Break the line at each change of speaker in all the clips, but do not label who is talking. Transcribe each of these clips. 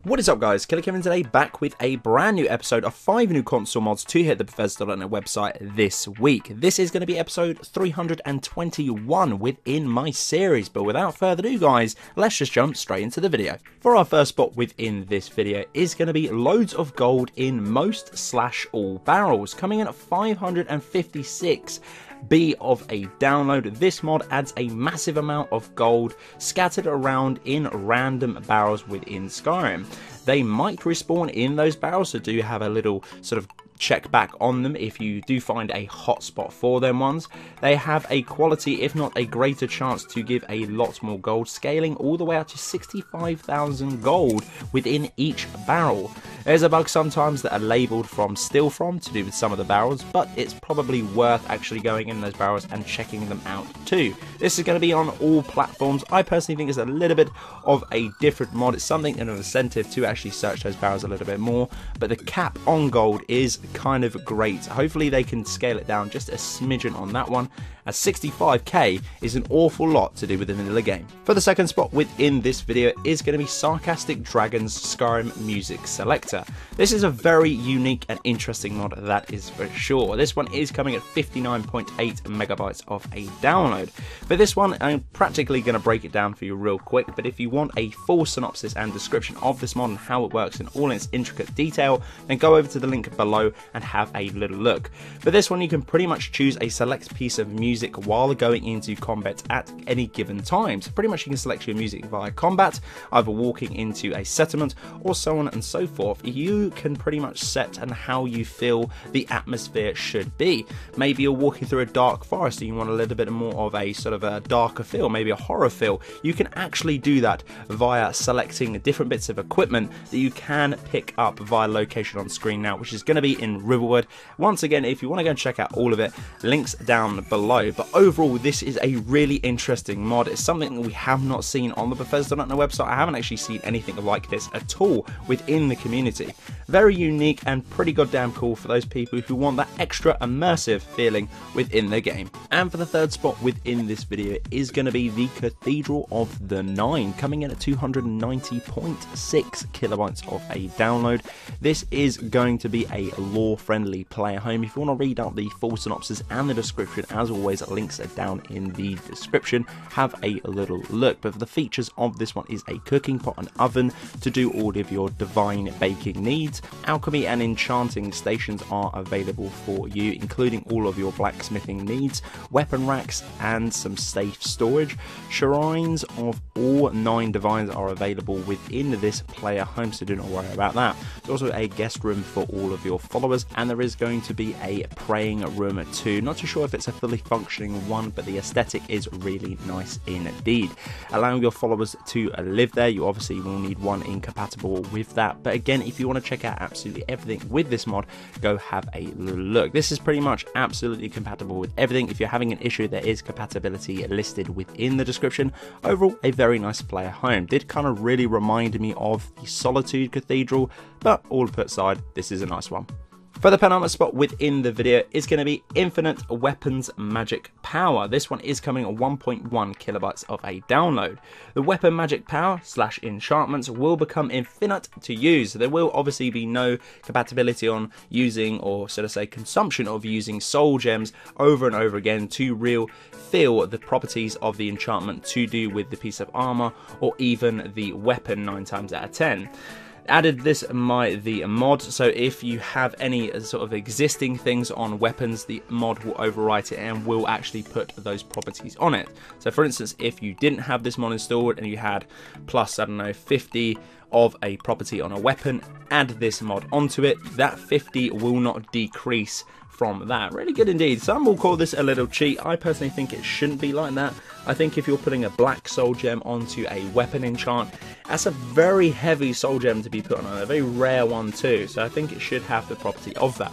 What is up guys, Killerkev today back with a brand new episode of 5 new console mods to hit the Bethesda.net website this week. This is going to be episode 321 within my series, but without further ado guys, let's just jump straight into the video. For our first spot within this video is going to be loads of gold in most / all barrels, coming in at 556. Of a download. This mod adds a massive amount of gold scattered around in random barrels within Skyrim. They might respawn in those barrels, so do have a little sort of check back on them if you do find a hotspot for them ones. They have a quality, if not a greater chance, to give a lot more gold, scaling all the way up to 65,000 gold within each barrel. There's a bug sometimes that are labelled from steal from to do with some of the barrels, but it's probably worth actually going in those barrels and checking them out too. This is going to be on all platforms. I personally think it's a little bit of a different mod. It's something and an incentive to actually search those barrels a little bit more, but the cap on gold is kind of great. Hopefully they can scale it down just a smidgen on that one, as 65k is an awful lot to do with the vanilla game. For the second spot within this video is going to be SarcasticDragon's Skyrim music selector. This is a very unique and interesting mod, that is for sure. This one is coming at 59.8 megabytes of a download. For this one, I'm practically going to break it down for you real quick, but if you want a full synopsis and description of this mod and how it works in all its intricate detail, then go over to the link below and have a little look. For this one, you can pretty much choose a select piece of music while going into combat at any given time. So pretty much you can select your music via combat, either walking into a settlement or so on and so forth. You can pretty much set and how you feel the atmosphere should be. Maybe you're walking through a dark forest and you want a little bit more of a sort of a darker feel, maybe a horror feel. You can actually do that via selecting different bits of equipment that you can pick up via location on screen now, which is going to be in Riverwood. Once again, if you want to go and check out all of it, links down below. But overall, this is a really interesting mod. It's something that we have not seen on the Bethesda.net website. I haven't actually seen anything like this at all within the community. Very unique and pretty goddamn cool for those people who want that extra immersive feeling within the game. And for the third spot within this video is going to be the Cathedral of the Nine, coming in at 290.6 kilobytes of a download. This is going to be a lore-friendly player home. If you want to read out the full synopsis and the description, as always, links are down in the description. Have a little look. But for the features of this one is a cooking pot and oven to do all of your divine baking needs. Alchemy and enchanting stations are available for you, including all of your blacksmithing needs, weapon racks and some safe storage. Shrines of all 9 divines are available within this player home, so do not worry about that. There's also a guest room for all of your followers, and there is going to be a praying room too. Not too sure if it's a fully functioning one, but the aesthetic is really nice indeed. Allowing your followers to live there, you obviously will need one incompatible with that. But again, if you want to check out absolutely everything with this mod, go have a little look. This is pretty much absolutely compatible with everything. If you're having an issue, there is compatibility listed within the description. Overall, a very nice player home. Did kind of really remind me of the Solitude Cathedral, but all put aside, this is a nice one. For the penultimate spot within the video is going to be Infinite Weapons Magic Power. This one is coming at 1.1 kilobytes of a download. The weapon magic power / enchantments will become infinite to use. There will obviously be no compatibility on using, or should I say consumption of using soul gems over and over again to feel the properties of the enchantment to do with the piece of armor or even the weapon 9 times out of 10. Added this the mod, so if you have any sort of existing things on weapons, the mod will overwrite it and will actually put those properties on it. So for instance, if you didn't have this mod installed and you had plus, I don't know, 50 of a property on a weapon, add this mod onto it, that 50 will not decrease from that. Really good indeed. Some will call this a little cheat. I personally think it shouldn't be like that. I think if you're putting a black soul gem onto a weapon enchant, that's a very heavy soul gem to be put on, a very rare one too, so I think it should have the property of that.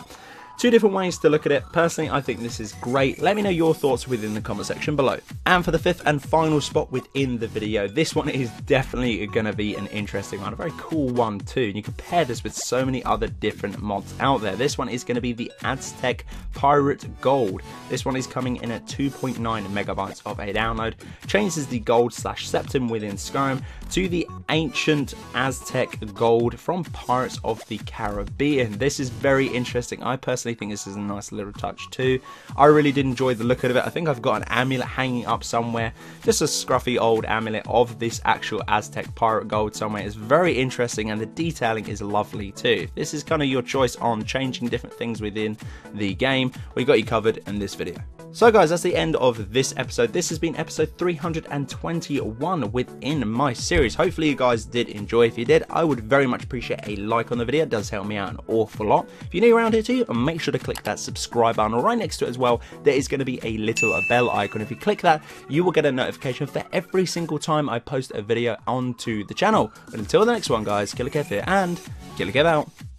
Two different ways to look at it. Personally, I think this is great. Let me know your thoughts within the comment section below. And for the fifth and final spot within the video, this one is definitely going to be an interesting one, a very cool one too. And you compare this with so many other different mods out there. This one is going to be the Aztec Pirate Gold. This one is coming in at 2.9 megabytes of a download. Changes the gold / septum within Skyrim to the ancient Aztec gold from Pirates of the Caribbean. This is very interesting. I personally think this is a nice little touch too. I really did enjoy the look of it. I think I've got an amulet hanging up somewhere, just a scruffy old amulet of this actual Aztec pirate gold somewhere. It's very interesting and the detailing is lovely too. This is kind of your choice on changing different things within the game. We got you covered in this video. So guys, that's the end of this episode. This has been episode 321 within my series. Hopefully you guys did enjoy. If you did, I would very much appreciate a like on the video. It does help me out an awful lot. If you're new around here too, make sure to click that subscribe button. Right next to it as well, there is going to be a little bell icon. If you click that, you will get a notification for every single time I post a video onto the channel. But until the next one guys, Killerkev here and Killerkev out.